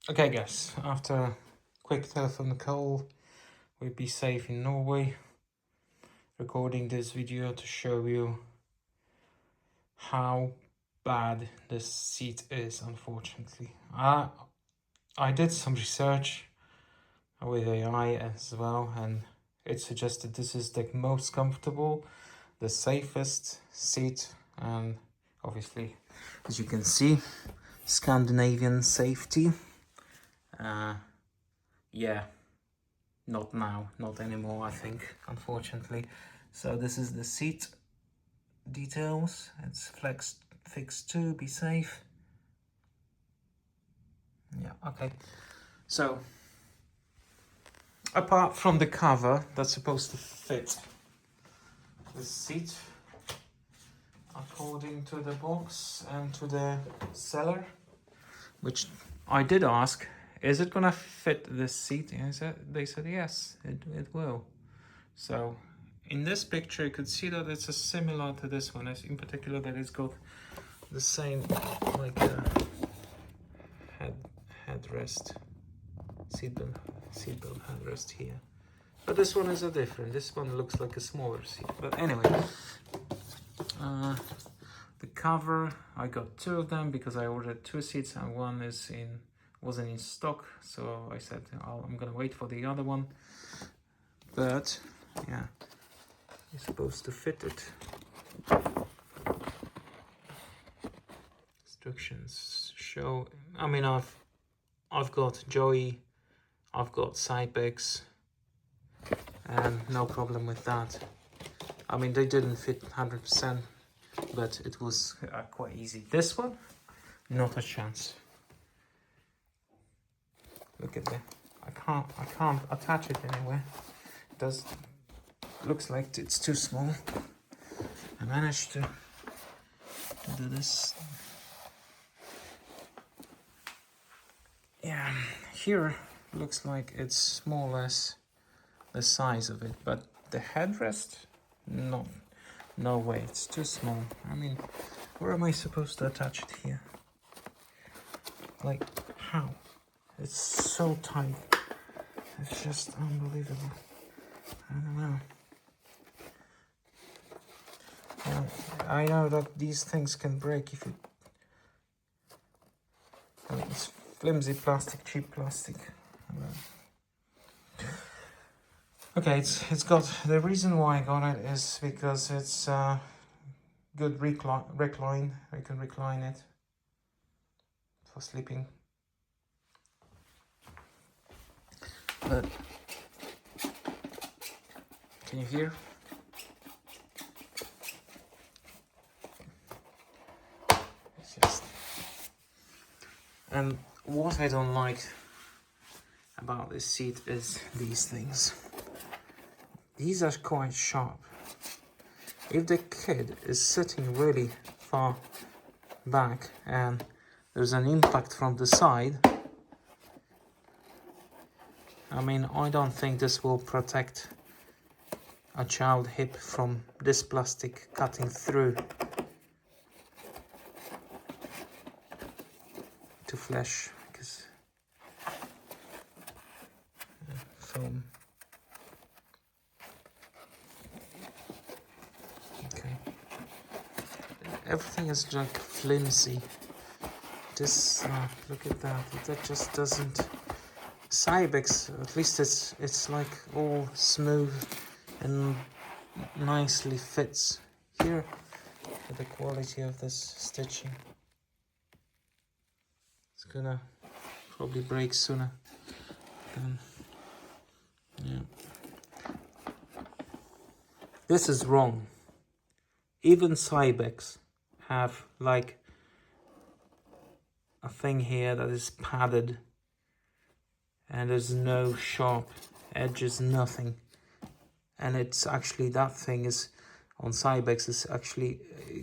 Okay guys, after a quick telephone call with BeSafe in Norway, recording this video to show you how bad this seat is, unfortunately. I did some research with AI as well, and it suggested this is the most comfortable, the safest seat, and obviously, as you can see, Scandinavian safety. Yeah, not now, not anymore, I think, unfortunately. So this is the seat details. It's Flex FIX 2, BeSafe. Yeah, okay. So, apart from the cover that's supposed to fit the seat, according to the box and to the seller, which I did ask, is it gonna fit this seat? And they said yes, it will. So in this picture you could see that it's similar to this one, in particular that it's got the same like headrest, seatbelt headrest here. But this one is a different. This one looks like a smaller seat. But anyway, the cover, I got two of them because I ordered two seats and one wasn't in stock. So I said I'm gonna wait for the other one. But yeah, you're supposed to fit it. Instructions show. I mean, I've got Joey, I've got Cybex, and no problem with that. I mean, they didn't fit 100%, but it was quite easy. This one, not a chance. Look at that. I can't attach it anywhere. It looks like it's too small. I managed to do this. Yeah, here looks like it's more or less the size of it, but the headrest, no way, it's too small. I mean, where am I supposed to attach it here? Like, how? It's so tight. It's just unbelievable. I don't know. Yeah, I know that these things can break if you... I mean, it's flimsy plastic, cheap plastic. Okay, it's got... The reason why I got it is because it's good recline. I can recline it for sleeping. But can you hear? It's just... And what I don't like about this seat is these things. These are quite sharp. If the kid is sitting really far back and there's an impact from the side, I mean, I don't think this will protect a child hip from this plastic cutting through to flesh, because foam. Okay, everything is like flimsy. This look at that, that just doesn't... Cybex, at least it's like all smooth and nicely fits. Here, the quality of this stitching, it's gonna probably break sooner than... Yeah, this is wrong. Even Cybex have like a thing here that is padded and there's no sharp edges, nothing. And it's actually, that thing is on Cybex is actually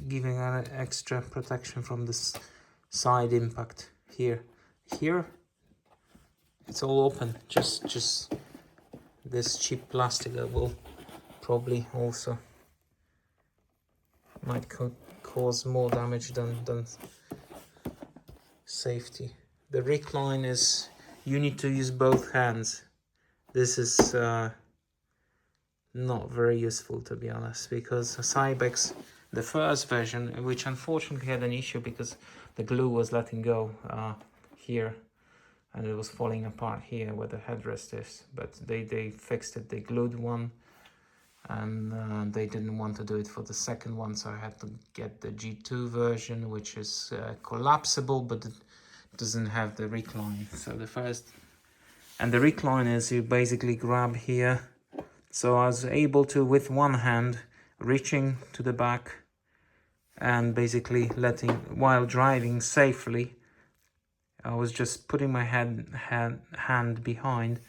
giving an extra protection from this side impact here. Here it's all open, just this cheap plastic that will probably also might cause more damage than safety. The recline is you need to use both hands. This is not very useful, to be honest, because Cybex, the first version, which unfortunately had an issue because the glue was letting go here, and it was falling apart here where the headrest is, but they fixed it. They glued one, and they didn't want to do it for the second one, so I had to get the G2 version, which is collapsible, but it doesn't have the recline. So the first, and the recline is you basically grab here. So I was able to, with one hand, reaching to the back and basically letting, while driving safely, I was just putting my hand behind,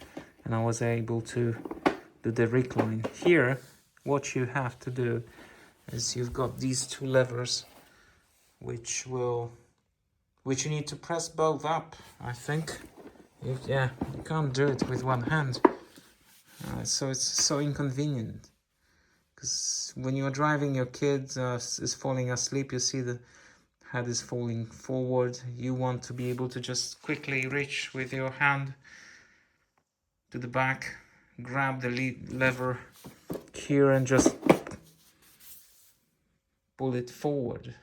and I was able to do the recline. Here, what you have to do is you've got these two levers, which you need to press both up, I think. You can't do it with one hand. So it's so inconvenient. Because when you're driving, your kid is falling asleep, you see the head is falling forward. You want to be able to just quickly reach with your hand to the back, grab the lead lever here and just pull it forward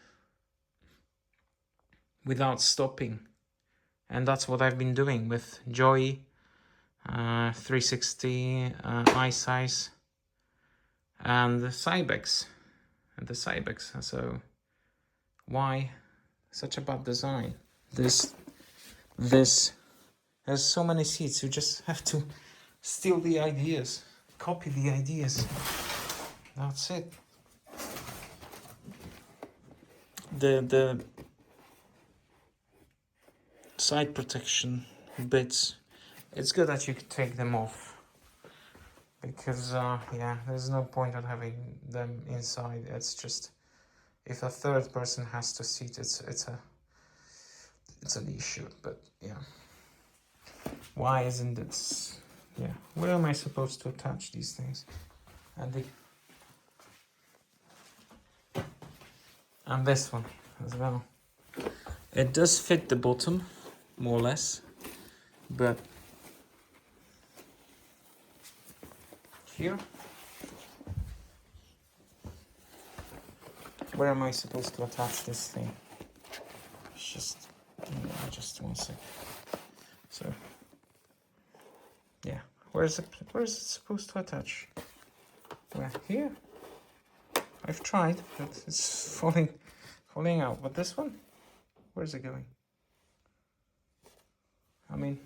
without stopping. And that's what I've been doing with Joy 360 iSize and the Cybex. So why such a bad design? This has so many seats. You just have to steal the ideas, copy the ideas. That's it. The side protection bits, it's good that you can take them off, because there's no point on having them inside. It's just, if a third person has to sit, it's an issue. But yeah, why isn't it? Yeah, where am I supposed to attach these things? And this one as well. It does fit the bottom, more or less, but here, where am I supposed to attach this thing? It's just one sec. So yeah, where is it supposed to attach? Where? Here? I've tried, but it's falling out. But this one, where is it going? I mean,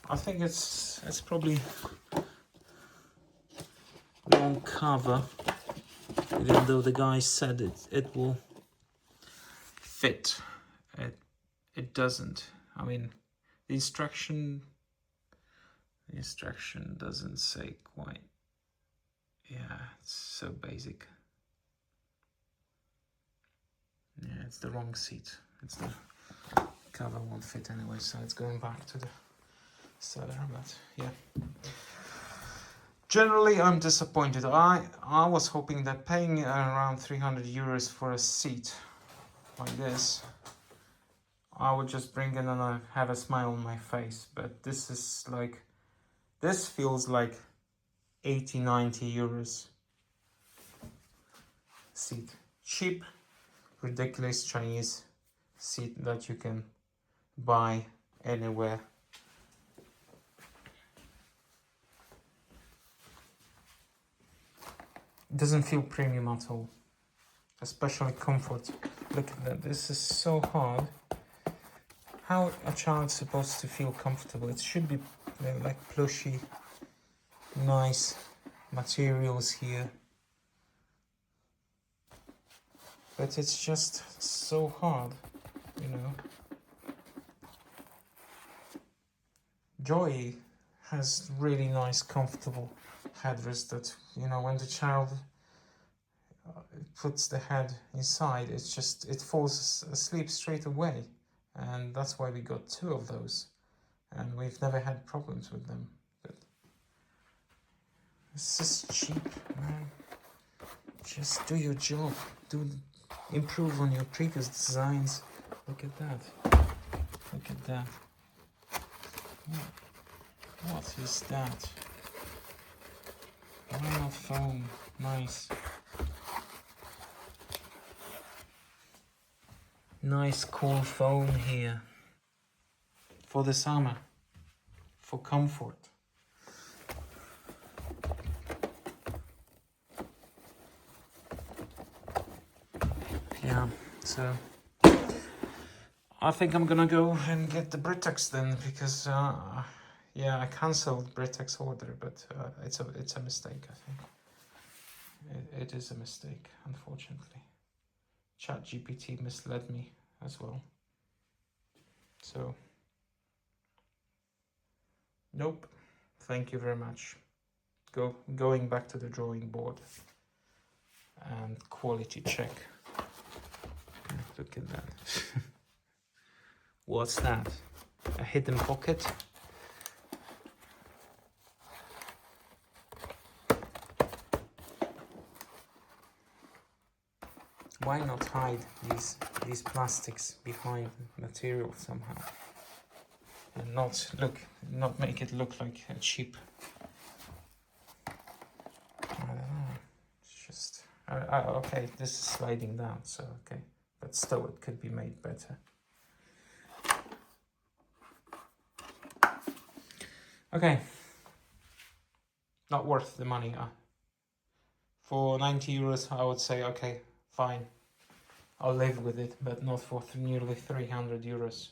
I think it's probably wrong cover, even though the guy said it will fit. It doesn't. I mean, the instruction doesn't say quite. Yeah, it's so basic. Yeah, it's the wrong seat. It's the cover won't fit anyway, so it's going back to the seller. But yeah, generally I'm disappointed. I was hoping that paying around 300 euros for a seat like this, I would just bring in and I have a smile on my face. But this feels like 80-90 euros seat. Cheap, ridiculous Chinese seat that you can buy anywhere. It doesn't feel premium at all, especially comfort. Look at that, this is so hard. How a child's supposed to feel comfortable? It should be like plushy, nice materials here. But it's just so hard, you know. Joy has really nice, comfortable headrest that, you know, when the child puts the head inside, it falls asleep straight away. And that's why we got two of those. And we've never had problems with them. But this is cheap, man. Just do your job. Improve on your previous designs. Look at that. Look at that. What is that? Why not foam? Nice. Nice cool foam here. For the summer. For comfort. Yeah, so I think I'm gonna go and get the Britex then, because yeah, I cancelled Britex order, but it's a mistake. I think it is a mistake, unfortunately. ChatGPT misled me as well. So nope, thank you very much. Going back to the drawing board and quality check. Look at that. What's that? A hidden pocket? Why not hide these plastics behind material somehow? And not make it look like a cheap. I don't know. It's just okay. This is sliding down, so okay, but still, it could be made better. Okay, not worth the money. For 90 euros, I would say okay, fine, I'll live with it, but not for nearly 300 euros.